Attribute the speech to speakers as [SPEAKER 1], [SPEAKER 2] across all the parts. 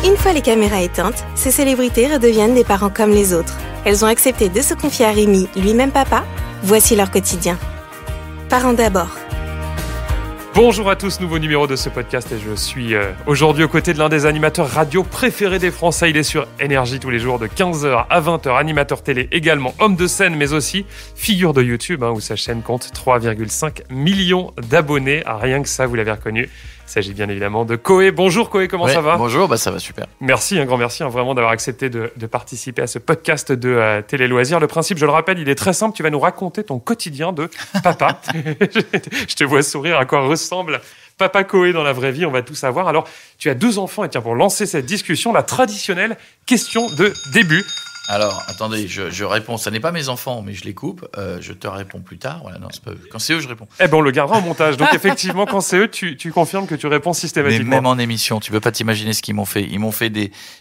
[SPEAKER 1] Une fois les caméras éteintes, ces célébrités redeviennent des parents comme les autres. Elles ont accepté de se confier à Rémi, lui-même papa. Voici leur quotidien. Parents d'abord.
[SPEAKER 2] Bonjour à tous, nouveau numéro de ce podcast et je suis aujourd'hui aux côtés de l'un des animateurs radio préférés des Français. Il est sur Énergie tous les jours de 15h à 20h, animateur télé également, homme de scène mais aussi figure de YouTube où sa chaîne compte 3,5 millions d'abonnés. Rien que ça, vous l'avez reconnu. Il s'agit bien évidemment de Koé. Bonjour Koé, comment ça va ?
[SPEAKER 3] Bonjour, ça va super.
[SPEAKER 2] Merci, un grand merci vraiment d'avoir accepté de participer à ce podcast de Télé Loisirs. Le principe, je le rappelle, il est très simple. Tu vas nous raconter ton quotidien de papa. Je te vois sourire, à quoi ressemble Papa Koé dans la vraie vie, on va tout savoir. Alors, tu as 2 enfants et tiens, pour lancer cette discussion, la traditionnelle question de début.
[SPEAKER 3] Alors, attendez, je réponds. Ça n'est pas mes enfants, mais je les coupe. Je te réponds plus tard. Voilà, non, c'est pas eux. Quand c'est eux, je réponds.
[SPEAKER 2] Eh ben, on le gardera au montage. Donc, effectivement, quand c'est eux, tu confirmes que tu réponds systématiquement.
[SPEAKER 3] Mais même en émission, tu peux pas t'imaginer ce qu'ils m'ont fait.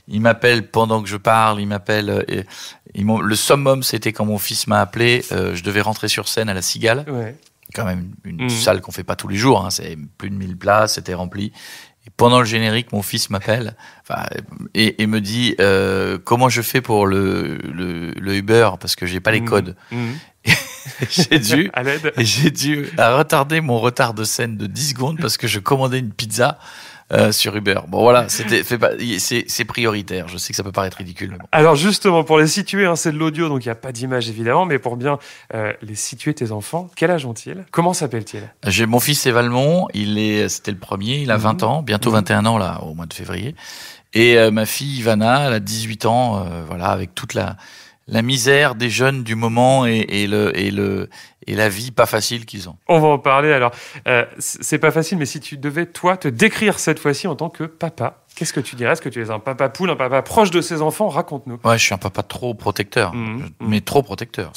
[SPEAKER 3] Ils m'appellent pendant que je parle. Ils m'appellent. Le summum, c'était quand mon fils m'a appelé. Je devais rentrer sur scène à la Cigale.
[SPEAKER 2] Ouais.
[SPEAKER 3] Quand même une salle qu'on fait pas tous les jours. C'est plus de 1000 places. C'était rempli. Et pendant le générique, mon fils m'appelle et me dit comment je fais pour le Uber parce que j'ai pas les codes. J'ai dû retarder mon retard de scène de 10 secondes parce que je commandais une pizza sur Uber. Bon voilà, c'est prioritaire. Je sais que ça peut paraître ridicule. Mais bon.
[SPEAKER 2] Alors justement, pour les situer, c'est de l'audio, donc il n'y a pas d'image évidemment, mais pour bien les situer tes enfants, quel âge ont-ils ? Comment s'appellent-ils ?
[SPEAKER 3] J'ai mon fils c'est Valmont, c'était le premier, il a 20 ans, bientôt 21 ans là, au mois de février. Et ma fille Ivana, elle a 18 ans, avec toute la misère des jeunes du moment et la vie pas facile qu'ils ont.
[SPEAKER 2] On va en parler. Alors, c'est pas facile, mais si tu devais, toi, te décrire cette fois-ci en tant que papa, qu'est-ce que tu dirais ? Est-ce que tu es un papa poule, un papa proche de ses enfants ? Raconte-nous.
[SPEAKER 3] Ouais, je suis un papa trop protecteur, mais trop protecteur.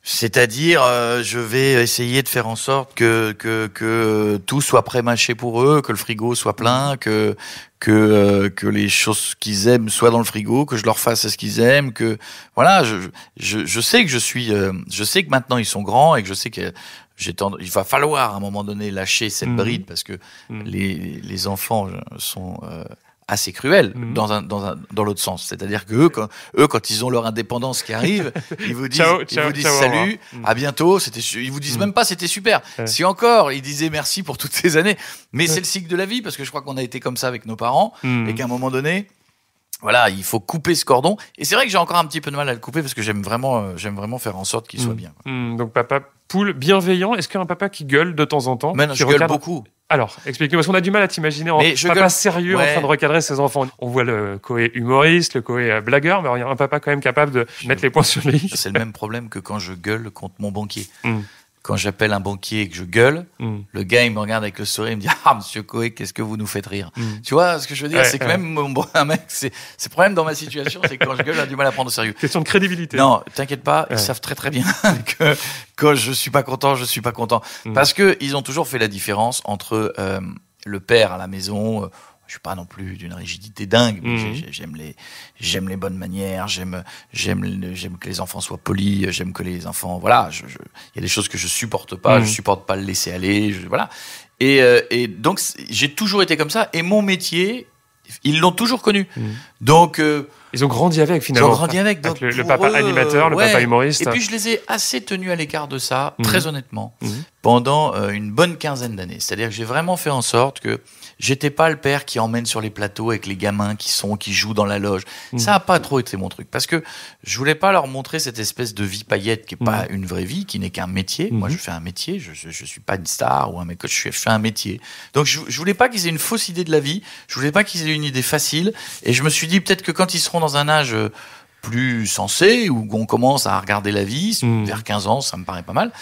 [SPEAKER 3] C'est-à-dire, je vais essayer de faire en sorte que tout soit pré-mâché pour eux, que le frigo soit plein, que les choses qu'ils aiment soient dans le frigo, que je leur fasse ce qu'ils aiment, que voilà, je sais que je sais que maintenant ils sont grands et que je sais que il va falloir à un moment donné lâcher cette bride parce que les enfants sont assez cruel dans l'autre sens. C'est-à-dire que quand ils ont leur indépendance qui arrive, ils vous disent, salut, à bientôt. Ils vous disent même pas c'était super. Ouais. Si encore, ils disaient merci pour toutes ces années. Mais c'est le cycle de la vie parce que je crois qu'on a été comme ça avec nos parents et qu'à un moment donné, voilà, il faut couper ce cordon. Et c'est vrai que j'ai encore un petit peu de mal à le couper parce que j'aime vraiment faire en sorte qu'il soit bien.
[SPEAKER 2] Donc papa poule bienveillant. Est-ce qu'un papa qui gueule de temps en temps ?
[SPEAKER 3] Mais non, je gueule beaucoup.
[SPEAKER 2] Alors, explique-nous, parce qu'on a du mal à t'imaginer en papa sérieux en train de recadrer ses enfants. On voit le Koé humoriste, le Koé blagueur, mais il y a un papa quand même capable de mettre les points sur les i.
[SPEAKER 3] C'est le même problème que quand je gueule contre mon banquier. Quand j'appelle un banquier et que je gueule, le gars, il me regarde avec le sourire, il me dit « Ah, monsieur Koé, qu'est-ce que vous nous faites rire ?» Tu vois ce que je veux dire ? C'est que même un mec, c'est le problème dans ma situation, c'est que quand je gueule, j'ai du mal à prendre au sérieux.
[SPEAKER 2] Question de crédibilité.
[SPEAKER 3] Non, t'inquiète pas, ils savent très très bien que quand je suis pas content, je suis pas content. Parce que ils ont toujours fait la différence entre le père à la maison. Je suis pas non plus d'une rigidité dingue, mais j'aime les bonnes manières, j'aime que les enfants soient polis, j'aime que les enfants, voilà, il y a des choses que je supporte pas, je supporte pas le laisser aller, voilà. Et donc j'ai toujours été comme ça, et mon métier, ils l'ont toujours connu. Donc
[SPEAKER 2] ils ont grandi avec finalement.
[SPEAKER 3] Ils ont grandi avec, donc
[SPEAKER 2] le papa animateur, le papa humoriste.
[SPEAKER 3] Et puis je les ai assez tenus à l'écart de ça, très honnêtement, pendant une bonne quinzaine d'années. C'est-à-dire que j'ai vraiment fait en sorte que j'étais pas le père qui emmène sur les plateaux avec les gamins qui jouent dans la loge. Ça a pas trop été mon truc. Parce que je voulais pas leur montrer cette espèce de vie paillette qui est pas une vraie vie, qui n'est qu'un métier. Moi, je fais un métier. Je suis pas une star ou un mec. Je fais un métier. Donc, je voulais pas qu'ils aient une fausse idée de la vie. Je voulais pas qu'ils aient une idée facile. Et je me suis dit, peut-être que quand ils seront dans un âge plus sensé, où on commence à regarder la vie, vers 15 ans, ça me paraît pas mal.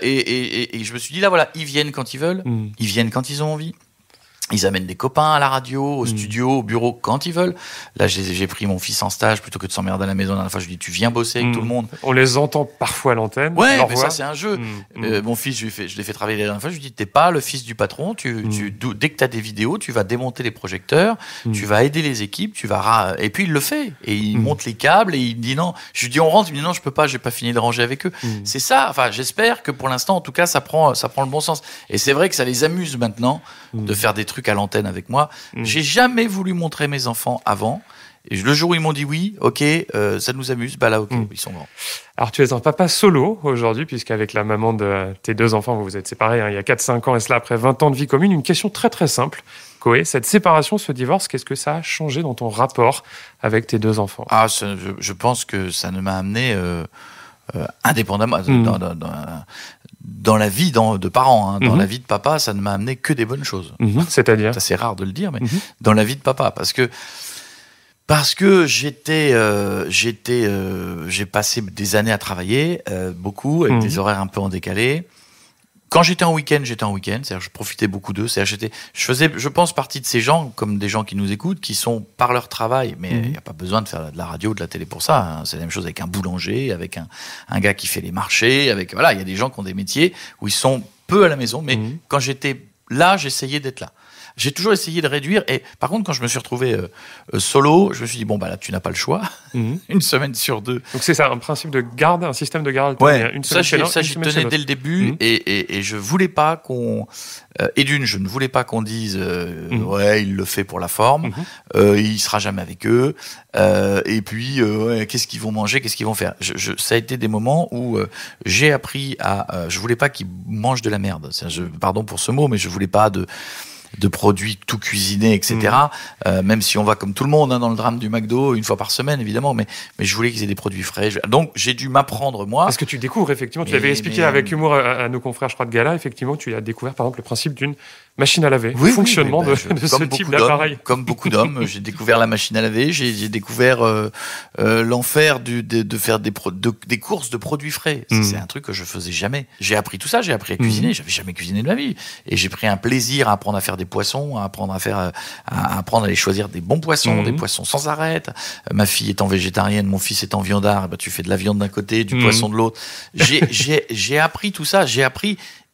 [SPEAKER 3] Et je me suis dit, là, voilà, ils viennent quand ils veulent. Ils viennent quand ils ont envie. Ils amènent des copains à la radio, au studio, au bureau, quand ils veulent. Là, j'ai pris mon fils en stage plutôt que de s'emmerder à la maison. La dernière fois, je lui ai dit, tu viens bosser avec tout le monde.
[SPEAKER 2] On les entend parfois à l'antenne.
[SPEAKER 3] Ouais, mais ça, c'est un jeu. Mon fils, je l'ai fait travailler la dernière fois. Je lui ai dit, t'es pas le fils du patron. Dès que t'as des vidéos, tu vas démonter les projecteurs, tu vas aider les équipes, et puis il le fait. Et il monte les câbles et il me dit non. Je lui dis, on rentre. Il me dit, non, je peux pas, j'ai pas fini de ranger avec eux. C'est ça. Enfin, j'espère que pour l'instant, en tout cas, ça prend le bon sens. Et c'est vrai que ça les amuse maintenant de faire des trucs truc à l'antenne avec moi. J'ai jamais voulu montrer mes enfants avant. Et le jour où ils m'ont dit oui, ok, ça nous amuse, bah là, ok, ils sont grands.
[SPEAKER 2] Alors, tu es un papa solo aujourd'hui, puisqu'avec la maman de tes 2 enfants, vous vous êtes séparés il y a 4-5 ans, et cela après 20 ans de vie commune. Une question très très simple, Koé, cette séparation, ce divorce, qu'est-ce que ça a changé dans ton rapport avec tes 2 enfants ?
[SPEAKER 3] Je pense que ça ne m'a amené indépendamment dans la vie de parents, dans la vie de papa, ça ne m'a amené que des bonnes choses.
[SPEAKER 2] C'est-à-dire ?
[SPEAKER 3] C'est rare de le dire, mais dans la vie de papa, parce que j'ai passé des années à travailler, beaucoup, avec des horaires un peu en décalé. Quand j'étais en week-end, c'est-à-dire je profitais beaucoup d'eux. C'est-à-dire je faisais, je pense, partie de ces gens, comme des gens qui nous écoutent, qui sont par leur travail, mais il n'y a pas besoin de faire de la radio, de la télé pour ça. C'est la même chose avec un boulanger, avec un gars qui fait les marchés, il y a des gens qui ont des métiers où ils sont peu à la maison, mais quand j'étais là, j'essayais d'être là. J'ai toujours essayé de réduire. Et par contre, quand je me suis retrouvé solo, je me suis dit, bon, bah là, tu n'as pas le choix. Une semaine sur 2.
[SPEAKER 2] Donc, c'est ça, un principe de garde, un système de garde.
[SPEAKER 3] Ouais,
[SPEAKER 2] une semaine chez l'un,
[SPEAKER 3] ça, j'y tenais dès le début. Et je voulais pas qu'on... je ne voulais pas qu'on dise, ouais, il le fait pour la forme. Il sera jamais avec eux. Et puis, qu'est-ce qu'ils vont manger, qu'est-ce qu'ils vont faire. Ça a été des moments où j'ai appris à... je voulais pas qu'ils mangent de la merde. Pardon pour ce mot, mais je voulais pas de produits tout cuisinés, etc. Même si on va comme tout le monde dans le drame du McDo une fois par semaine, évidemment, mais je voulais qu'ils aient des produits frais. Donc j'ai dû m'apprendre moi.
[SPEAKER 2] Parce que tu découvres effectivement, tu l'avais expliqué avec humour à nos confrères, je crois, de Gala, effectivement, tu as découvert par exemple le principe d'une machine à laver, le fonctionnement de ce type d'appareil.
[SPEAKER 3] Comme beaucoup d'hommes, j'ai découvert la machine à laver, j'ai découvert l'enfer de faire des courses de produits frais. C'est un truc que je faisais jamais. J'ai appris tout ça, j'ai appris à cuisiner, j'avais jamais cuisiné de ma vie, et j'ai pris un plaisir à apprendre à faire des poissons, à apprendre à aller choisir des bons poissons, des poissons sans arrêt. Ma fille étant végétarienne, mon fils étant viandard, tu fais de la viande d'un côté, du poisson de l'autre. J'ai appris tout ça,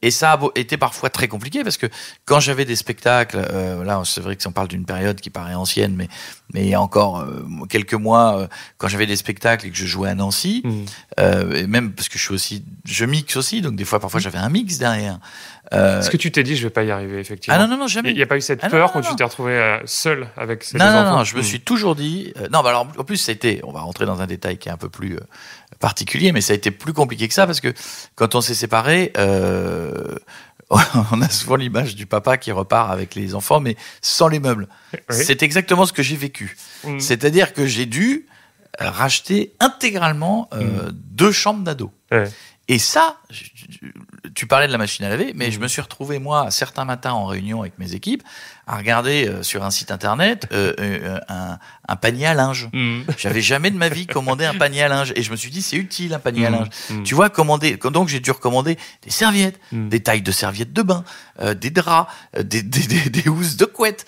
[SPEAKER 3] et ça a été parfois très compliqué parce que quand j'avais des spectacles, là c'est vrai qu'on parle d'une période qui paraît ancienne, mais il y a encore quelques mois, quand j'avais des spectacles et que je jouais à Nancy, et même parce que je mixe aussi, donc des fois parfois j'avais un mix derrière.
[SPEAKER 2] Est-ce que tu t'es dit je vais pas y arriver effectivement?
[SPEAKER 3] Ah non, jamais.
[SPEAKER 2] Il n'y a pas eu cette peur quand tu t'es retrouvé seul avec ces deux
[SPEAKER 3] enfants?
[SPEAKER 2] Non,
[SPEAKER 3] je me suis toujours dit. Alors en plus ça a été. On va rentrer dans un détail qui est un peu plus particulier, mais ça a été plus compliqué que ça parce que quand on s'est séparés, on a souvent l'image du papa qui repart avec les enfants, mais sans les meubles. Oui. C'est exactement ce que j'ai vécu. C'est-à-dire que j'ai dû racheter intégralement 2 chambres d'ado. Ouais. Et ça, tu parlais de la machine à laver, mais je me suis retrouvé, moi, certains matins en réunion avec mes équipes, à regarder sur un site internet un panier à linge. J'avais jamais de ma vie commandé un panier à linge. Et je me suis dit, c'est utile un panier à linge. Tu vois, donc j'ai dû recommander des serviettes, des tailles de serviettes de bain, des draps, des housses de couette,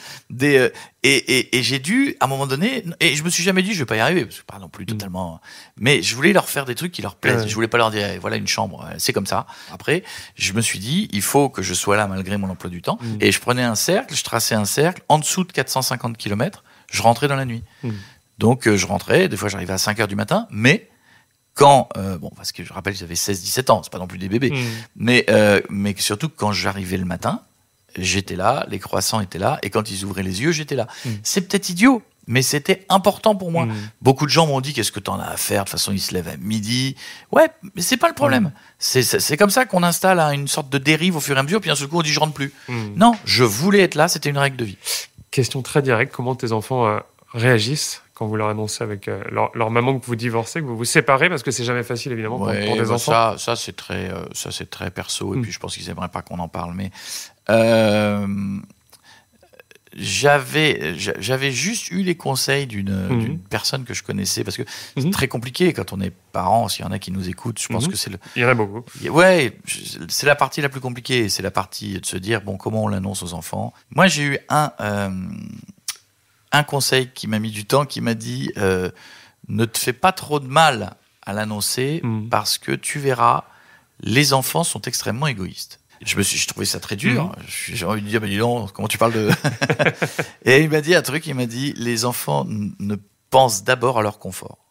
[SPEAKER 3] et j'ai dû, à un moment donné, et je me suis jamais dit, je vais pas y arriver, parce que pas non plus totalement, mais je voulais leur faire des trucs qui leur plaisent. Je voulais pas leur dire, voilà une chambre, c'est comme ça. Après, je me suis dit, il faut que je sois là malgré mon emploi du temps. Et je prenais un cercle, je traçais un cercle, en dessous de 450 km, je rentrais dans la nuit. Donc je rentrais, des fois j'arrivais à 5h du matin, mais quand, parce que je rappelle, j'avais 16-17 ans, c'est pas non plus des bébés, mais surtout quand j'arrivais le matin, j'étais là, les croissants étaient là, et quand ils ouvraient les yeux, j'étais là. C'est peut-être idiot, mais c'était important pour moi. Beaucoup de gens m'ont dit, qu'est-ce que t'en as à faire? De toute façon, ils se lèvent à midi. Ouais, mais c'est pas le problème. C'est comme ça qu'on installe une sorte de dérive au fur et à mesure, puis d'un seul coup, on dit, je rentre plus. Non, je voulais être là, c'était une règle de vie.
[SPEAKER 2] Question très directe, comment tes enfants réagissent quand vous leur annoncez avec leur maman que vous divorcez, que vous vous séparez, parce que c'est jamais facile, évidemment, pour des enfants.
[SPEAKER 3] Ça c'est très perso, et puis je pense qu'ils aimeraient pas qu'on en parle, mais j'avais juste eu les conseils d'une personne que je connaissais, parce que c'est très compliqué quand on est parent. S'il y en a qui nous écoutent, je pense que c'est
[SPEAKER 2] il y en a beaucoup.
[SPEAKER 3] Ouais, c'est la partie la plus compliquée. C'est la partie de se dire, bon, comment on l'annonce aux enfants. Moi, j'ai eu un conseil qui m'a mis du temps, qui m'a dit, ne te fais pas trop de mal à l'annoncer, parce que tu verras, les enfants sont extrêmement égoïstes. Je trouvais ça très dur. J'ai envie de dire, dis donc, comment tu parles de... Et il m'a dit un truc, il m'a dit, les enfants ne pensent d'abord à leur confort.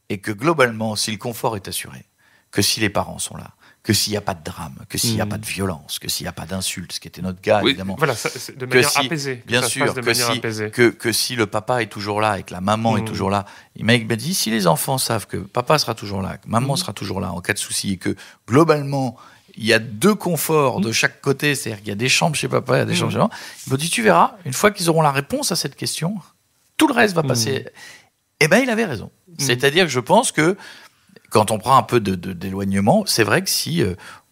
[SPEAKER 3] Et que globalement, si le confort est assuré, que si les parents sont là, que s'il n'y a pas de drame, que s'il n'y a pas de violence, que s'il n'y a pas d'insultes, ce qui était notre cas, évidemment.
[SPEAKER 2] Voilà, c'est de manière apaisée.
[SPEAKER 3] Bien sûr, que si le papa est toujours là et que la maman est toujours là. Il m'a dit, si les enfants savent que papa sera toujours là, que maman sera toujours là en cas de souci, et que globalement, il y a 2 conforts de chaque côté, c'est-à-dire qu'il y a des chambres chez papa, il y a des chambres chez maman, il m'a dit, tu verras, une fois qu'ils auront la réponse à cette question, tout le reste va passer. Eh ben, il avait raison. C'est-à-dire que je pense que quand on prend un peu d'éloignement, c'est vrai que si,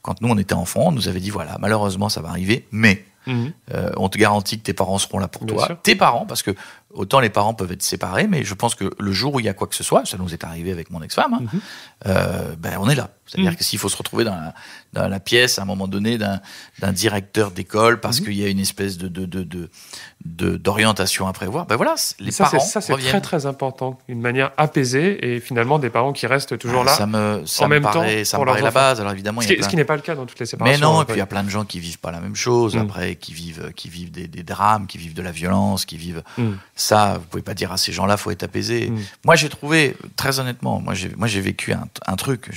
[SPEAKER 3] quand nous on était enfants, on nous avait dit voilà, malheureusement ça va arriver, mais on te garantit que tes parents seront là pour toi. Tes parents, parce que autant les parents peuvent être séparés, mais je pense que le jour où il y a quoi que ce soit, ça nous est arrivé avec mon ex-femme, on est là. C'est-à-dire que s'il faut se retrouver dans la pièce à un moment donné d'un directeur d'école parce qu'il y a une espèce d'orientation à prévoir, ben voilà, les parents
[SPEAKER 2] ça c'est très très important, une manière apaisée et finalement des parents qui restent toujours là
[SPEAKER 3] ça me paraît la base. Alors évidemment,
[SPEAKER 2] ce qui n'est pas le cas dans toutes les séparations.
[SPEAKER 3] Mais non, et puis il y a plein de gens qui vivent pas la même chose après, qui vivent des drames, qui vivent de la violence, qui vivent ça. Vous pouvez pas dire à ces gens-là faut être apaisé. Moi j'ai trouvé, très honnêtement, moi j'ai vécu un truc.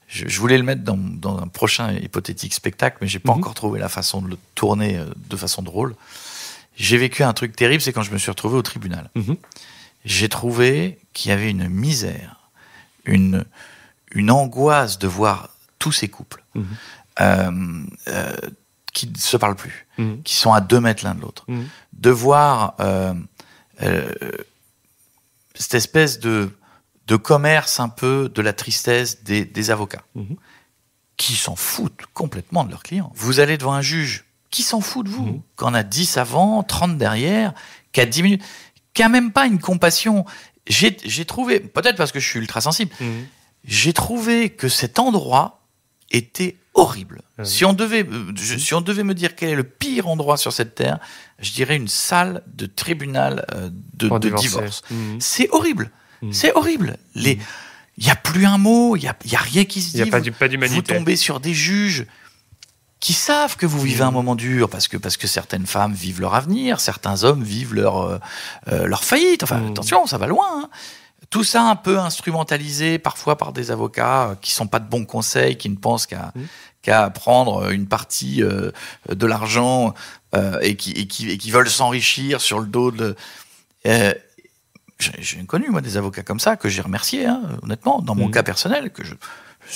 [SPEAKER 3] Je voulais le mettre dans un prochain hypothétique spectacle, mais j'ai pas encore trouvé la façon de le tourner de façon drôle. J'ai vécu un truc terrible, c'est quand je me suis retrouvé au tribunal. J'ai trouvé qu'il y avait une misère, une angoisse de voir tous ces couples qui ne se parlent plus, qui sont à 2 mètres l'un de l'autre. De voir cette espèce de commerce un peu de la tristesse des avocats qui s'en foutent complètement de leurs clients. Vous allez devant un juge qui s'en fout de vous, qu'on a 10 avant, 30 derrière, qui a 10 minutes, qui a même pas une compassion. J'ai trouvé, peut-être parce que je suis ultra sensible, j'ai trouvé que cet endroit était horrible. Si on devait me dire quel est le pire endroit sur cette terre, je dirais une salle de tribunal de divorce. C'est horrible. C'est horrible. Il n'y a plus un mot, il y a rien qui se dit.
[SPEAKER 2] Il n'y a pas d'humanité.
[SPEAKER 3] Vous tombez sur des juges qui savent que vous vivez un moment dur parce que certaines femmes vivent leur avenir, certains hommes vivent leur faillite. Enfin, attention, ça va loin. Hein. Tout ça un peu instrumentalisé parfois par des avocats qui sont pas de bons conseils, qui ne pensent qu'à prendre une partie de l'argent et qui veulent s'enrichir sur le dos de. J'ai connu moi des avocats comme ça que j'ai remerciés, honnêtement, dans mon cas personnel, que je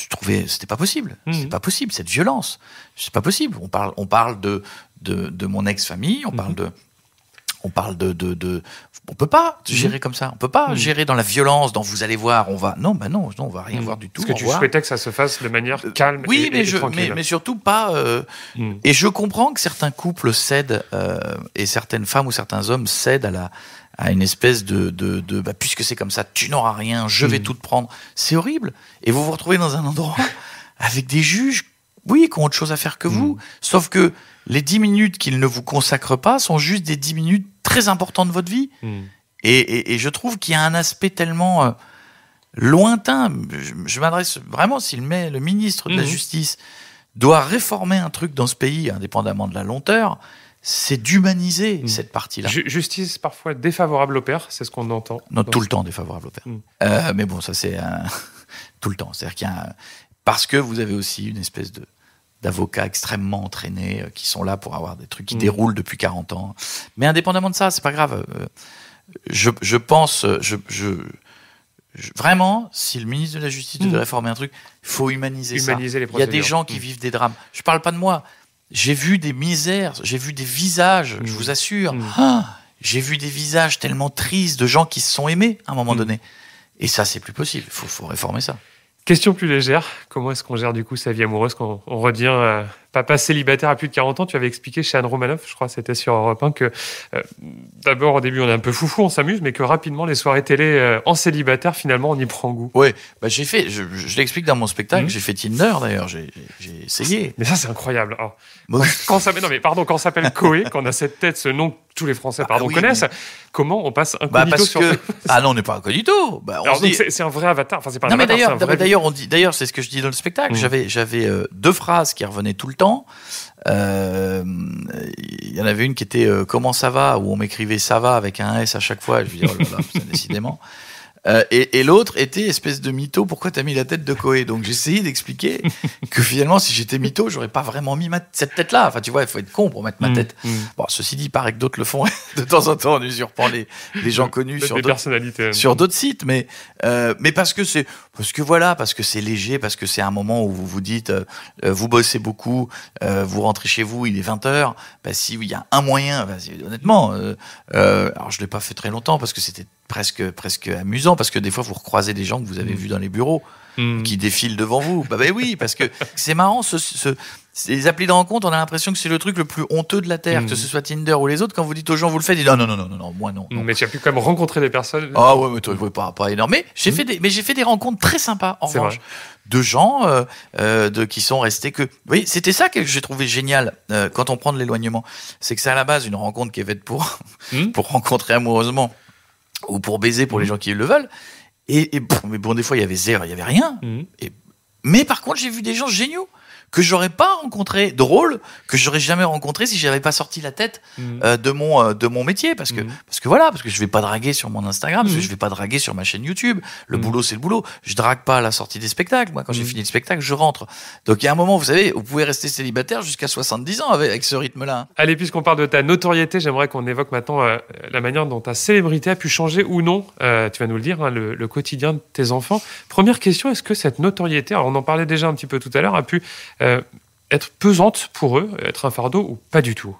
[SPEAKER 3] trouvais c'était pas possible. C'est pas possible cette violence. C'est pas possible. On parle de mon ex-famille, on parle de on peut pas gérer comme ça. On peut pas gérer dans la violence, dans vous allez voir, on va on va rien voir du tout.
[SPEAKER 2] Parce que tu souhaitais que ça se fasse de manière calme et tranquille.
[SPEAKER 3] Mais surtout pas et je comprends que certains couples cèdent et certaines femmes ou certains hommes cèdent à une espèce de puisque c'est comme ça, tu n'auras rien, je vais tout te prendre. C'est horrible. Et vous vous retrouvez dans un endroit avec des juges, qui ont autre chose à faire que vous. Sauf que les 10 minutes qu'ils ne vous consacrent pas sont juste des 10 minutes très importantes de votre vie. Et je trouve qu'il y a un aspect tellement lointain. Je m'adresse vraiment, le ministre de la Justice doit réformer un truc dans ce pays, indépendamment de la lenteur, c'est d'humaniser cette partie-là.
[SPEAKER 2] Justice parfois défavorable au père, c'est ce qu'on entend.
[SPEAKER 3] Non, tout le temps défavorable au père. Mais bon, ça c'est tout le temps. C'est-à-dire qu'il y a parce que vous avez aussi une espèce d'avocats extrêmement entraînés qui sont là pour avoir des trucs qui déroulent depuis 40 ans. Mais indépendamment de ça, c'est pas grave. Je pense, vraiment, si le ministre de la Justice devait réformer un truc, il faut humaniser ça.
[SPEAKER 2] Les procédures.
[SPEAKER 3] Il y a des gens qui vivent des drames. Je parle pas de moi. J'ai vu des misères, j'ai vu des visages, je vous assure. J'ai vu des visages tellement tristes de gens qui se sont aimés à un moment donné. Et ça, c'est plus possible. Il faut réformer ça.
[SPEAKER 2] Question plus légère, comment est-ce qu'on gère du coup sa vie amoureuse quand on redevient papa célibataire à plus de 40 ans? Tu avais expliqué chez Anne Romanoff, je crois que c'était sur Europe 1, que d'abord au début on est un peu foufou, on s'amuse, mais que rapidement les soirées télé en célibataire, finalement on y prend goût.
[SPEAKER 3] Oui, je l'explique dans mon spectacle, j'ai fait Tinder d'ailleurs, j'ai essayé.
[SPEAKER 2] Mais ça c'est incroyable. Alors, quand ça s'appelle Coé, quand on a cette tête, ce nom que tous les Français connaissent, comment on passe incognito sur...
[SPEAKER 3] Ah non, on n'est pas incognito.
[SPEAKER 2] C'est un vrai avatar, enfin c'est pas un
[SPEAKER 3] avatar,
[SPEAKER 2] c'est un vrai...
[SPEAKER 3] D'ailleurs, c'est ce que je dis dans le spectacle, j'avais 2 phrases qui revenaient tout le temps. Il y en avait une qui était comment ça va, où on m'écrivait ça va avec un S à chaque fois, et je me disais oh là là, décidément. Et l'autre était espèce de mytho, pourquoi t'as mis la tête de Koé? Donc j'essayais d'expliquer que finalement, si j'étais mytho, j'aurais pas vraiment mis cette tête-là. Enfin, tu vois, il faut être con pour mettre ma tête. Bon, ceci dit, il paraît que d'autres le font de temps en temps en usurpant les gens connus sur d'autres sites. Mais parce que c'est léger, parce que c'est un moment où vous vous dites, vous bossez beaucoup, vous rentrez chez vous, il est 20h. Bah, s'il y a un moyen, honnêtement, alors je l'ai pas fait très longtemps parce que c'était presque amusant, parce que des fois vous recroisez des gens que vous avez vus dans les bureaux qui défilent devant vous. Bah oui, parce que c'est marrant, les applis de rencontre, on a l'impression que c'est le truc le plus honteux de la Terre, que ce soit Tinder ou les autres. Quand vous dites aux gens, vous le faites, ils disent non, moi non.
[SPEAKER 2] Mais tu as pu quand même rencontrer des personnes.
[SPEAKER 3] Ah ouais, mais toi, pas énorme. Mais j'ai fait des rencontres très sympas, en revanche, de gens qui sont restés que... Oui, c'était ça que j'ai trouvé génial quand on prend de l'éloignement. C'est que c'est à la base une rencontre qui est faite pour rencontrer amoureusement ou pour baiser pour les gens qui le veulent. Mais bon, des fois, il y avait rien. Mais par contre, j'ai vu des gens géniaux que j'aurais pas rencontré, drôle, que j'aurais jamais rencontré si j'avais pas sorti la tête de mon métier, parce que je vais pas draguer sur mon Instagram, parce que je vais pas draguer sur ma chaîne YouTube. Le boulot, c'est le boulot. Je drague pas à la sortie des spectacles. Moi, quand j'ai fini le spectacle, je rentre. Donc il y a un moment, vous savez, vous pouvez rester célibataire jusqu'à 70 ans avec ce rythme-là.
[SPEAKER 2] Allez, puisqu'on parle de ta notoriété, j'aimerais qu'on évoque maintenant la manière dont ta célébrité a pu changer ou non, tu vas nous le dire, le quotidien de tes enfants. Première question, est-ce que cette notoriété, alors on en parlait déjà un petit peu tout à l'heure, a pu être pesante pour eux, être un fardeau ou pas du tout?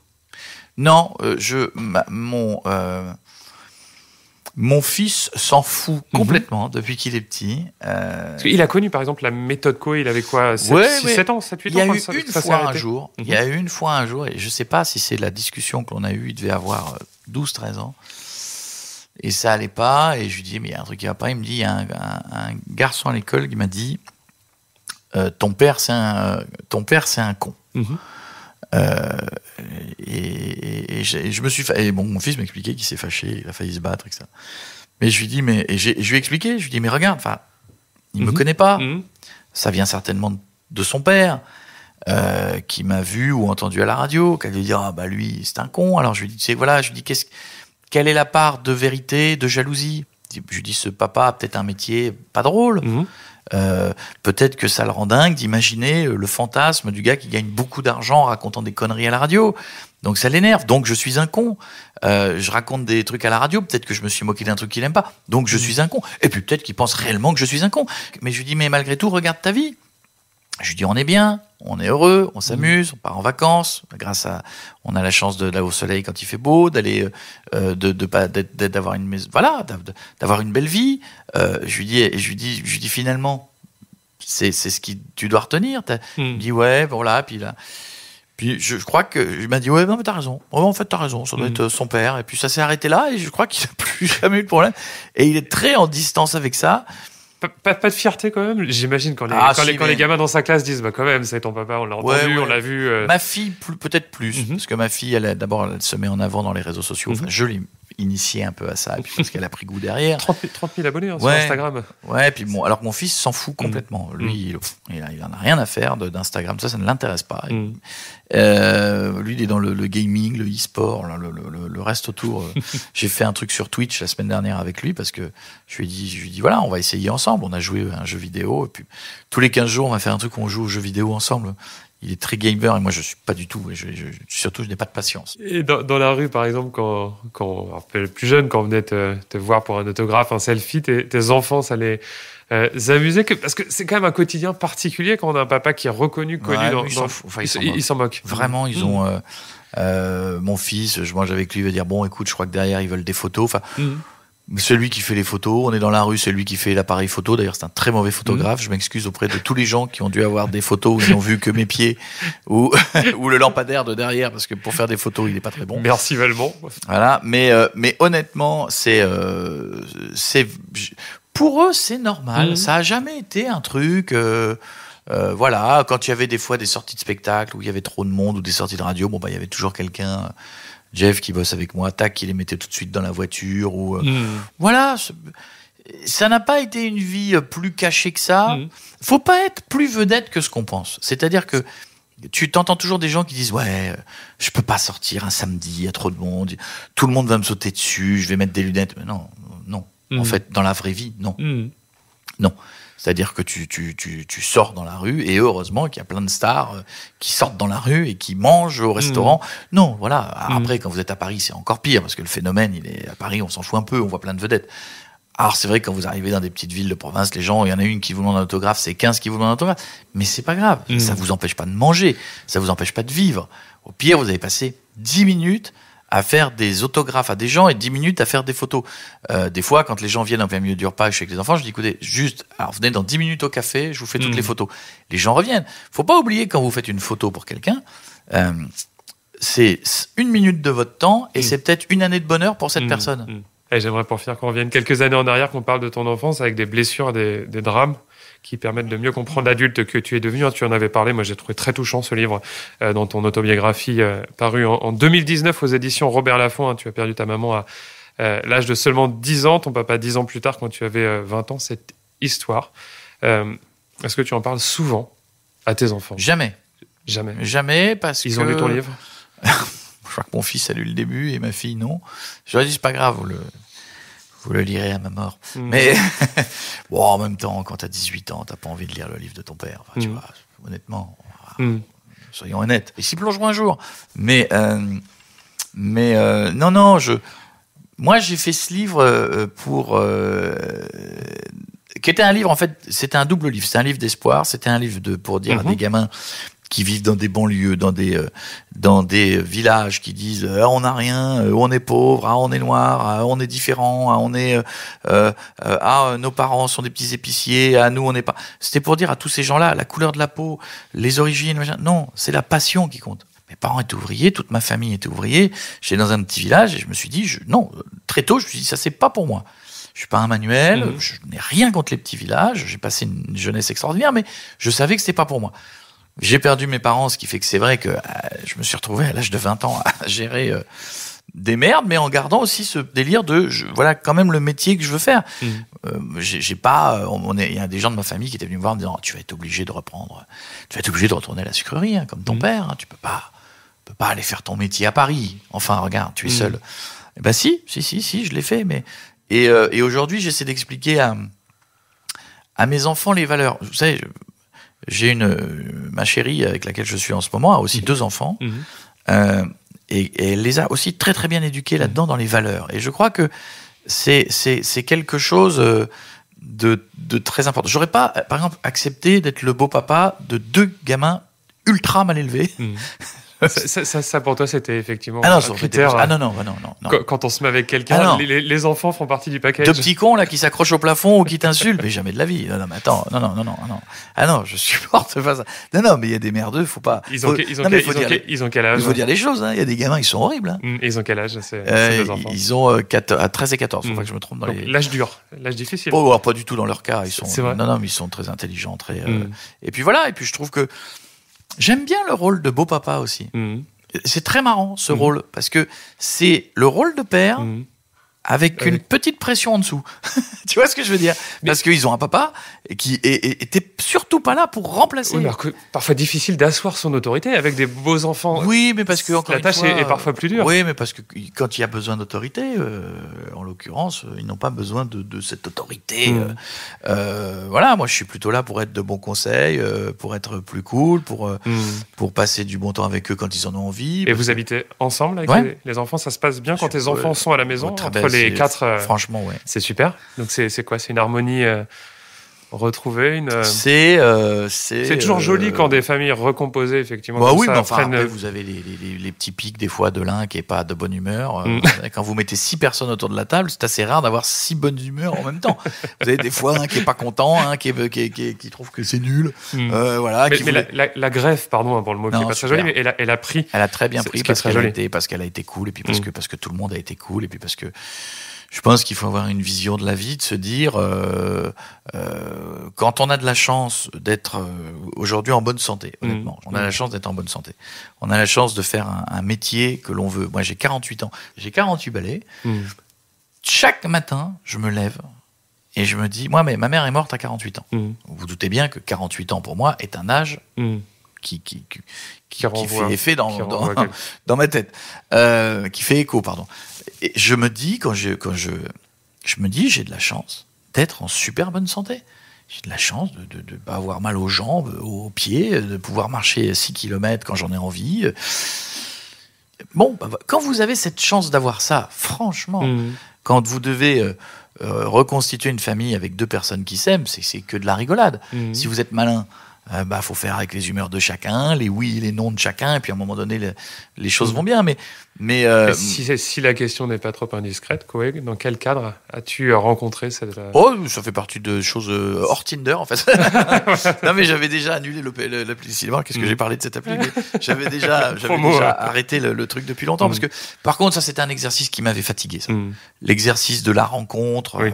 [SPEAKER 3] Non, mon fils s'en fout complètement depuis qu'il est petit.
[SPEAKER 2] Parce qu'il a connu par exemple la méthode Koé, il avait quoi, 7 ans, 7, 8 ans?
[SPEAKER 3] Il y a eu une fois un jour, et je sais pas si c'est la discussion que l'on a eue, il devait avoir 12-13 ans, et ça allait pas, et je lui dis, mais il y a un truc qui va pas. Il me dit, il y a un garçon à l'école qui m'a dit, ton père c'est un con. Et je me suis et bon, mon fils m'expliquait qu'il s'est fâché, il a failli se battre, etc. Mais je lui dis, je lui ai expliqué, je lui dis, mais regarde, enfin, il me connaît pas, ça vient certainement de son père, qui m'a vu ou entendu à la radio, qui lui dit, ah bah lui c'est un con. Alors je lui dis, quelle est la part de vérité, de jalousie? Je lui dis, ce papa a peut-être un métier pas drôle. Peut-être que ça le rend dingue d'imaginer le fantasme du gars qui gagne beaucoup d'argent en racontant des conneries à la radio. Donc ça l'énerve. Donc je suis un con. Je raconte des trucs à la radio. Peut-être que je me suis moqué d'un truc qu'il n'aime pas. Donc je suis un con. Et puis peut-être qu'il pense réellement que je suis un con. Mais je lui dis, mais malgré tout, regarde ta vie. Je lui dis, on est bien, on est heureux, on s'amuse, on part en vacances. On a la chance d'aller au soleil quand il fait beau, d'aller, d'avoir une maison, voilà, d'avoir une belle vie. Je lui dis finalement, c'est ce que tu dois retenir. Il me dit, ouais, voilà, puis là. Puis je crois qu'il m'a dit, ouais, non, mais t'as raison. Ouais, en fait, t'as raison, ça doit être son père. Et puis ça s'est arrêté là, et je crois qu'il n'a plus jamais eu de problème. Et il est très en distance avec ça.
[SPEAKER 2] Pas de fierté quand même, j'imagine, quand les gamins dans sa classe disent, bah quand même, c'est ton papa, on l'a entendu, on l'a vu.
[SPEAKER 3] Ma fille, peut-être plus, parce que ma fille, elle se met en avant dans les réseaux sociaux. Enfin, je l'ai initiée un peu à ça, et puis parce qu'elle a pris goût derrière.
[SPEAKER 2] 30 000 abonnés sur Instagram.
[SPEAKER 3] Ouais, puis bon, alors que mon fils s'en fout complètement. Lui, il en a rien à faire d'Instagram, ça ne l'intéresse pas. Lui, il est dans le gaming, le e-sport, le reste autour. J'ai fait un truc sur Twitch la semaine dernière avec lui, parce que je lui ai dit, voilà, on va essayer ensemble. On a joué à un jeu vidéo, et puis tous les 15 jours, on va faire un truc où on joue aux jeux vidéo ensemble. Il est très gamer, et moi, je suis pas du tout. Surtout, je n'ai pas de patience.
[SPEAKER 2] Et dans la rue, par exemple, quand plus jeune, quand on venait te voir pour un autographe, un selfie, tes enfants, ça les amusait, parce que c'est quand même un quotidien particulier quand on a un papa qui est reconnu, connu. Ils s'en moquent.
[SPEAKER 3] Vraiment, ils ont... mon fils, je mange avec lui, il va dire, bon, écoute, je crois que derrière, ils veulent des photos. Enfin... Celui qui fait les photos, on est dans la rue, c'est lui qui fait l'appareil photo. D'ailleurs, c'est un très mauvais photographe. Je m'excuse auprès de tous les gens qui ont dû avoir des photos où ils n'ont vu que mes pieds ou le lampadaire de derrière, parce que pour faire des photos, il n'est pas très bon.
[SPEAKER 2] Merci Valmont.
[SPEAKER 3] Voilà, mais honnêtement, pour eux, c'est normal. Ça a jamais été un truc. Voilà, quand il y avait des fois des sorties de spectacle où il y avait trop de monde, ou des sorties de radio, il y avait toujours quelqu'un. Jeff qui bosse avec moi, qui les mettait tout de suite dans la voiture. Voilà, ça n'a pas été une vie plus cachée que ça. Faut pas être plus vedette que ce qu'on pense. C'est-à-dire que tu t'entends toujours des gens qui disent, ouais, je peux pas sortir un samedi, il y a trop de monde, tout le monde va me sauter dessus, je vais mettre des lunettes. Mais non. En fait, dans la vraie vie, non. Non. C'est-à-dire que tu sors dans la rue, et heureusement qu'il y a plein de stars qui sortent dans la rue et qui mangent au restaurant. Non, voilà. Après, quand vous êtes à Paris, c'est encore pire, parce que le phénomène, à Paris, on s'en fout un peu, on voit plein de vedettes. Alors, c'est vrai que quand vous arrivez dans des petites villes de province, les gens, il y en a une qui vous demande un autographe, c'est 15 qui vous demandent un autographe. Mais c'est pas grave. Ça vous empêche pas de manger. Ça vous empêche pas de vivre. Au pire, vous avez passé 10 minutes à faire des autographes à des gens et 10 minutes à faire des photos. Des fois, quand les gens viennent en plein milieu du repas, je suis avec les enfants, je dis, écoutez, alors venez dans 10 minutes au café, je vous fais toutes les photos. Les gens reviennent. Faut pas oublier, quand vous faites une photo pour quelqu'un, c'est 1 minute de votre temps et c'est peut-être 1 année de bonheur pour cette personne.
[SPEAKER 2] Et j'aimerais pour finir qu'on revienne quelques années en arrière, qu'on parle de ton enfance avec des blessures, des drames qui permettent de mieux comprendre l'adulte que tu es devenu. Tu en avais parlé, moi j'ai trouvé très touchant ce livre dans ton autobiographie paru en 2019 aux éditions Robert Laffont. Tu as perdu ta maman à l'âge de seulement 10 ans, ton papa 10 ans plus tard quand tu avais 20 ans. Cette histoire, est-ce que tu en parles souvent à tes enfants ?
[SPEAKER 3] Jamais. Jamais, parce
[SPEAKER 2] Ils ont lu ton livre ?
[SPEAKER 3] Je crois que mon fils a lu le début et ma fille non. Je leur ai dit, c'est pas grave, vous le lirez à ma mort. Mais bon, en même temps, quand t'as 18 ans, t'as pas envie de lire le livre de ton père. Enfin, tu vois, honnêtement, soyons honnêtes. Ils s'y plongeront un jour. Mais non, moi j'ai fait ce livre qui était un livre, en fait, c'était un double livre. C'était un livre d'espoir, c'était un livre pour dire à des gamins qui vivent dans des banlieues, dans des villages qui disent on n'a rien, on est pauvre, on est noir, on est différent, on est nos parents sont des petits épiciers, nous on n'est pas. C'était pour dire à tous ces gens-là, la couleur de la peau, les origines, machin. Non, c'est la passion qui compte. Mes parents étaient ouvriers, toute ma famille était ouvrier. J'étais dans un petit village et je me suis dit très tôt je me suis dit ça c'est pas pour moi. Je suis pas un manuel, je n'ai rien contre les petits villages, j'ai passé une jeunesse extraordinaire, mais je savais que c'était pas pour moi. J'ai perdu mes parents, ce qui fait que c'est vrai que je me suis retrouvé à l'âge de 20 ans à gérer des merdes, mais en gardant aussi ce délire voilà quand même le métier que je veux faire. J'ai pas, il y a des gens de ma famille qui étaient venus me voir en me disant tu vas être obligé de retourner à la sucrerie, comme ton père, tu peux pas aller faire ton métier à Paris. Enfin, regarde, tu es seul. Et ben si, je l'ai fait, mais et aujourd'hui j'essaie d'expliquer à mes enfants les valeurs. Vous savez, j'ai ma chérie avec laquelle je suis en ce moment a aussi 2 enfants et elle les a aussi très très bien éduqués là-dedans dans les valeurs. Et je crois que c'est quelque chose de très important. J'aurais pas, par exemple, accepté d'être le beau papa de 2 gamins ultra mal élevés.
[SPEAKER 2] Ça pour toi, c'était effectivement
[SPEAKER 3] un
[SPEAKER 2] critère.
[SPEAKER 3] Non.
[SPEAKER 2] Quand on se met avec quelqu'un, les enfants font partie du package.
[SPEAKER 3] 2 petits cons là qui s'accrochent au plafond ou qui t'insultent, mais jamais de la vie. Non, mais attends, non. Ah non, je supporte pas ça. Non, mais il y a des merdeux, faut pas.
[SPEAKER 2] Ils ont quel âge ?
[SPEAKER 3] Il faut dire les choses. Il y a des gamins, ils sont horribles.
[SPEAKER 2] Ils ont quel âge ces 2 enfants ?
[SPEAKER 3] Ils ont 13 et 14. Faut pas que je me trompe dans
[SPEAKER 2] donc, l'âge dur, l'âge difficile.
[SPEAKER 3] Oh, alors pas du tout dans leur cas. Ils sont.
[SPEAKER 2] C'est vrai.
[SPEAKER 3] Non, mais ils sont très intelligents, très. Et puis voilà. Et puis je trouve que j'aime bien le rôle de beau papa aussi. C'est très marrant ce rôle parce que c'est le rôle de père avec une petite pression en dessous. Tu vois ce que je veux dire ? Parce qu'ils ont un papa qui était surtout pas là pour remplacer.
[SPEAKER 2] Oui, mais parfois difficile d'asseoir son autorité avec des beaux enfants.
[SPEAKER 3] Oui, mais parce que encore
[SPEAKER 2] la tâche est parfois plus dure.
[SPEAKER 3] Oui, mais parce que quand il y a besoin d'autorité, en l'occurrence, ils n'ont pas besoin de cette autorité. Voilà, moi je suis plutôt là pour être de bons conseils, pour être plus cool, pour passer du bon temps avec eux quand ils en ont envie.
[SPEAKER 2] Et vous habitez ensemble avec les enfants ? Ça se passe bien quand tes enfants sont à la maison entre les 4
[SPEAKER 3] franchement, ouais.
[SPEAKER 2] C'est super. Donc c'est quoi ? C'est une harmonie retrouvée, C'est toujours joli quand des familles recomposées, effectivement.
[SPEAKER 3] Bah oui, mais enfin, après, vous avez les petits pics des fois de l'un qui est pas de bonne humeur. Quand vous mettez 6 personnes autour de la table, c'est assez rare d'avoir 6 bonnes humeurs en même temps. Vous avez des fois un qui est pas content, un qui trouve que c'est nul. Voilà.
[SPEAKER 2] Mais la greffe, pardon pour le mot qui est pas très joli, mais elle a pris.
[SPEAKER 3] Elle a très bien pris parce qu'elle a été cool et puis parce que tout le monde a été cool et puis parce que je pense qu'il faut avoir une vision de la vie, de se dire, quand on a de la chance d'être aujourd'hui en bonne santé, honnêtement, on a la chance d'être en bonne santé. On a la chance de faire un métier que l'on veut. Moi, j'ai 48 ans, j'ai 48 balais. Chaque matin, je me lève et je me dis, ma mère est morte à 48 ans. Vous vous doutez bien que 48 ans pour moi est un âge qui fait effet dans ma tête, qui fait écho, pardon. Et je me dis quand je je me dis, j'ai de la chance d'être en super bonne santé. J'ai de la chance de ne pas avoir mal aux jambes, aux pieds, de pouvoir marcher 6 km quand j'en ai envie. Bon, quand vous avez cette chance d'avoir ça, franchement, quand vous devez reconstituer une famille avec 2 personnes qui s'aiment, c'est que de la rigolade. Si vous êtes malin, faut faire avec les humeurs de chacun, les oui, les non de chacun, et puis à un moment donné, les choses vont bien. Mais
[SPEAKER 2] si la question n'est pas trop indiscrète, Koé, dans quel cadre as-tu rencontré cette...
[SPEAKER 3] Oh, ça fait partie de choses hors Tinder, en fait. Non, mais j'avais déjà annulé l'appli cinéma. Qu'est-ce que j'ai parlé de cette appli? Mais j'avais déjà arrêté le truc depuis longtemps. Parce que, par contre, ça, c'était un exercice qui m'avait fatigué, ça. L'exercice de la rencontre.
[SPEAKER 2] Oui.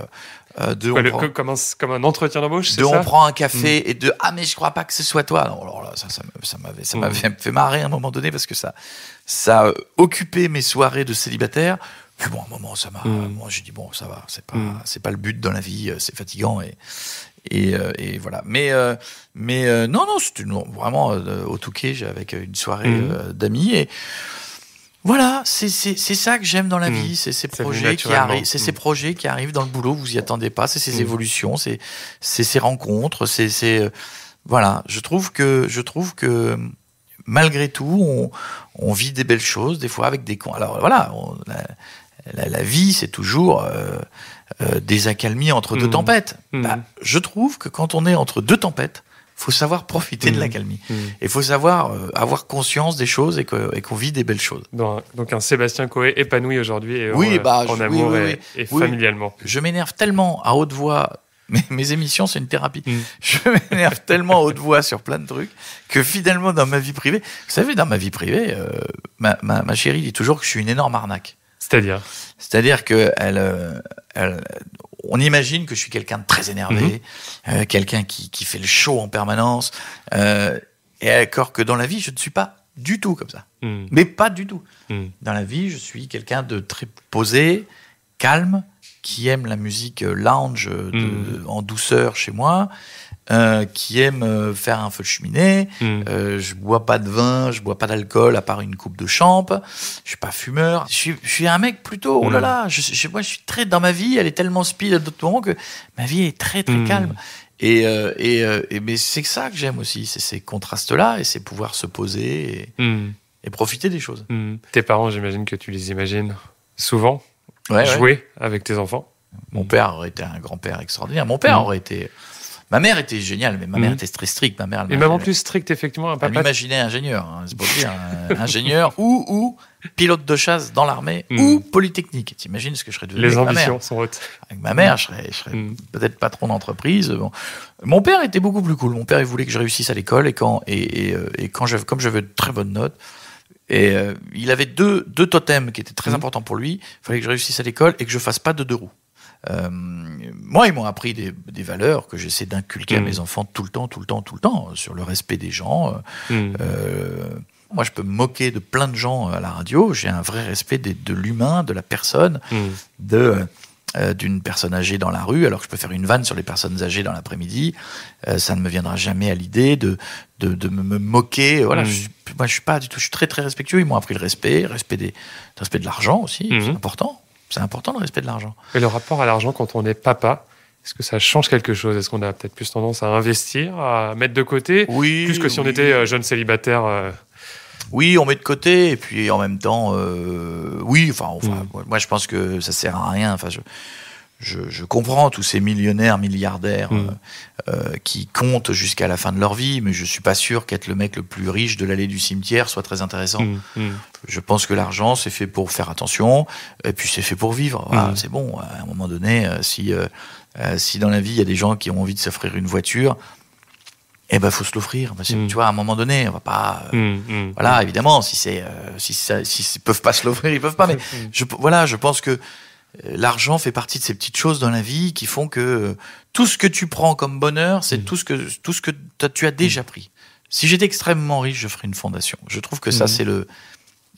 [SPEAKER 2] Comme un entretien d'embauche, c'est ça?
[SPEAKER 3] On prend un café et de « Ah, mais je crois pas que ce soit toi ». Alors là, ça m'avait fait marrer à un moment donné parce que ça a occupé mes soirées de célibataire. Puis bon, à un moment, moi, j'ai dit « Bon, ça va, c'est pas le but dans la vie, c'est fatigant. » Et voilà. Mais non, c'était vraiment au Touquet avec une soirée d'amis. Et voilà, c'est ça que j'aime dans la vie, c'est ces projets qui arrivent, ces projets qui arrivent dans le boulot, vous y attendez pas, c'est ces évolutions, c'est ces rencontres, voilà, je trouve que malgré tout, on vit des belles choses, des fois avec des cons. Alors voilà, la vie, c'est toujours des accalmies entre 2 tempêtes. Je trouve que quand on est entre 2 tempêtes, faut savoir profiter de l'accalmie. Et faut savoir avoir conscience des choses et qu'on vit des belles choses.
[SPEAKER 2] Donc un Sébastien Koé épanoui aujourd'hui et en amour et familialement.
[SPEAKER 3] Je m'énerve tellement à haute voix. Mes émissions, c'est une thérapie. Je m'énerve tellement à haute voix sur plein de trucs que finalement, dans ma vie privée... Vous savez, dans ma vie privée, ma chérie dit toujours que je suis une énorme arnaque. C'est-à-dire que on imagine que je suis quelqu'un de très énervé, quelqu'un qui fait le show en permanence, et alors que dans la vie, je ne suis pas du tout comme ça. Mais pas du tout. Dans la vie, je suis quelqu'un de très posé, calme, qui aime la musique lounge en douceur chez moi, qui aime faire un feu de cheminée. Je bois pas de vin, je bois pas d'alcool à part une coupe de champ. Je suis pas fumeur. Je suis un mec plutôt. Oh là là, moi je suis très dans ma vie. Elle est tellement speed à d'autres moments que ma vie est très très calme. Mais c'est ça que j'aime aussi, c'est ces contrastes-là et c'est pouvoir se poser et profiter des choses.
[SPEAKER 2] Tes parents, j'imagine que tu les imagines souvent jouer avec tes enfants.
[SPEAKER 3] Mon père aurait été un grand-père extraordinaire. Mon père aurait été... Ma mère était géniale, mais ma mère était très stricte.
[SPEAKER 2] Une maman plus stricte, effectivement. Un papa.
[SPEAKER 3] Elle m'imaginait ingénieur, c'est pour dire. Ingénieur ou pilote de chasse dans l'armée ou polytechnique. T'imagines ce que je serais devenu avec ma mère. Les
[SPEAKER 2] ambitions sont hautes.
[SPEAKER 3] Avec ma mère, je serais peut-être patron d'entreprise. Bon. Mon père était beaucoup plus cool. Mon père, il voulait que je réussisse à l'école comme j'avais de très bonnes notes. Et il avait deux totems qui étaient très importants pour lui. Il fallait que je réussisse à l'école et que je fasse pas de 2 roues. Moi, ils m'ont appris des valeurs que j'essaie d'inculquer à mes enfants tout le temps, sur le respect des gens. Moi, je peux me moquer de plein de gens à la radio. J'ai un vrai respect de l'humain, de la personne, d'une personne âgée dans la rue, alors que je peux faire une vanne sur les personnes âgées dans l'après-midi. Ça ne me viendra jamais à l'idée de me moquer. Voilà, moi, je suis pas du tout. Je suis très très respectueux. Ils m'ont appris le respect de l'argent aussi. C'est important. C'est important le respect de l'argent.
[SPEAKER 2] Et le rapport à l'argent quand on est papa, est-ce que ça change quelque chose? Est-ce qu'on a peut-être plus tendance à investir, à metêtre de côté, plus que si on était jeune célibataire
[SPEAKER 3] Oui, on met de côté, et puis en même temps, moi je pense que ça sert à rien. Enfin, je comprends tous ces millionnaires, milliardaires qui comptent jusqu'à la fin de leur vie, mais je suis pas sûr qu'être le mec le plus riche de l'allée du cimetière soit très intéressant. Je pense que l'argent, c'est fait pour faire attention, et puis c'est fait pour vivre. Voilà, c'est bon. À un moment donné, si dans la vie, il y a des gens qui ont envie de s'offrir une voiture, eh ben, faut se l'offrir. Tu vois, à un moment donné, on va pas. Voilà, évidemment, s'ils peuvent pas se l'offrir, ils peuvent pas. Mais je pense que l'argent fait partie de ces petites choses dans la vie qui font que tout ce que tu prends comme bonheur, c'est tout ce que tu as déjà pris. Si j'étais extrêmement riche, je ferais une fondation. Je trouve que ça, c'est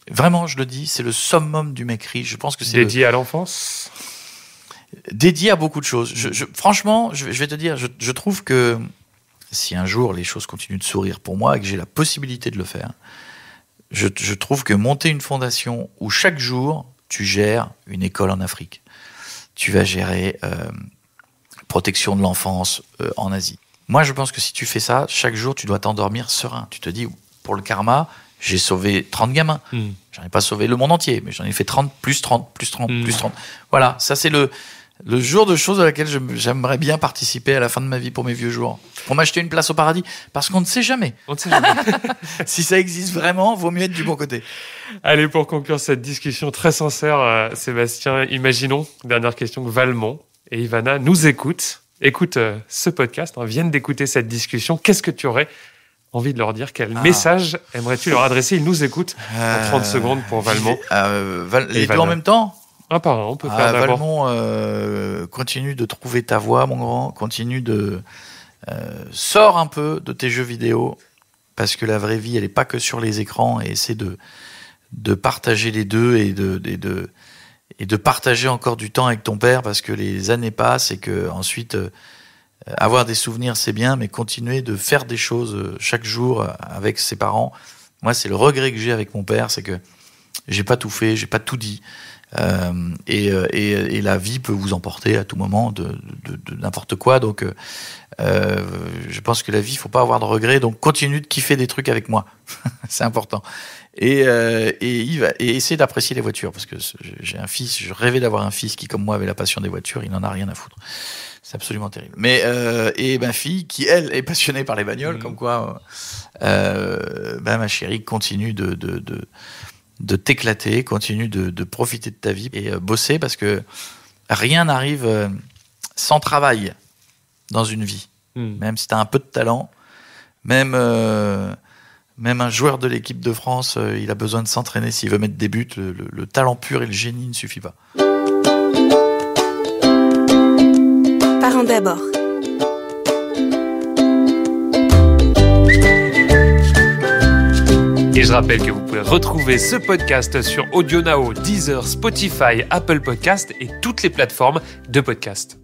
[SPEAKER 3] vraiment, je le dis, c'est le summum du mec riche. Je pense que c'est
[SPEAKER 2] dédié à l'enfance.
[SPEAKER 3] Dédié à beaucoup de choses. Franchement, je vais te dire, je trouve que si un jour les choses continuent de sourire pour moi et que j'ai la possibilité de le faire, je trouve que monter une fondation où chaque jour tu gères une école en Afrique, tu vas gérer protection de l'enfance en Asie. Moi, je pense que si tu fais ça, chaque jour, tu dois t'endormir serein. Tu te dis, pour le karma, j'ai sauvé 30 gamins. J'en ai pas sauvé le monde entier, mais j'en ai fait 30, plus 30, plus 30, plus 30. Voilà, ça c'est le jour de choses à laquelle j'aimerais bien participer à la fin de ma vie pour mes vieux jours. Pour m'acheter une place au paradis, parce qu'on ne sait jamais.
[SPEAKER 2] On ne sait jamais.
[SPEAKER 3] Si ça existe vraiment, vaut mieux être du bon côté.
[SPEAKER 2] Allez, pour conclure cette discussion très sincère, Sébastien, imaginons, dernière question, que Valmont et Ivana nous écoutent ce podcast, viennent d'écouter cette discussion. Qu'est-ce que tu aurais envie de leur dire? Quel message aimerais-tu leur adresser? Ils nous écoutent en 30 secondes pour Valmont.
[SPEAKER 3] Les deux en même temps?
[SPEAKER 2] On peut faire d'abord.
[SPEAKER 3] Valmont, continue de trouver ta voie, mon grand. Continue de... sors un peu de tes jeux vidéo, parce que la vraie vie, elle n'est pas que sur les écrans, et essaie de partager les deux et de partager encore du temps avec ton père, parce que les années passent et que ensuite avoir des souvenirs c'est bien, mais continuer de faire des choses chaque jour avec ses parents. Moi, c'est le regret que j'ai avec mon père, c'est que j'ai pas tout fait, j'ai pas tout dit, et la vie peut vous emporter à tout moment de n'importe quoi. Donc je pense que la vie, faut pas avoir de regrets, donc continue de kiffer des trucs avec moi. C'est important. Et essayer d'apprécier les voitures, parce que j'ai un fils, je rêvais d'avoir un fils qui, comme moi, avait la passion des voitures. Il n'en a rien à foutre. C'est absolument terrible. Mais et ma fille, qui elle est passionnée par les bagnoles, comme quoi, ma chérie, continue de t'éclater, continue de profiter de ta vie et bosser, parce que rien n'arrive sans travail dans une vie. Même si tu as un peu de talent, même un joueur de l'équipe de France, il a besoin de s'entraîner s'il veut mettre des buts. Le talent pur et le génie ne suffit pas.
[SPEAKER 1] Parents d'abord.
[SPEAKER 2] Et je rappelle que vous pouvez retrouver ce podcast sur Audionao, Deezer, Spotify, Apple Podcast et toutes les plateformes de podcast.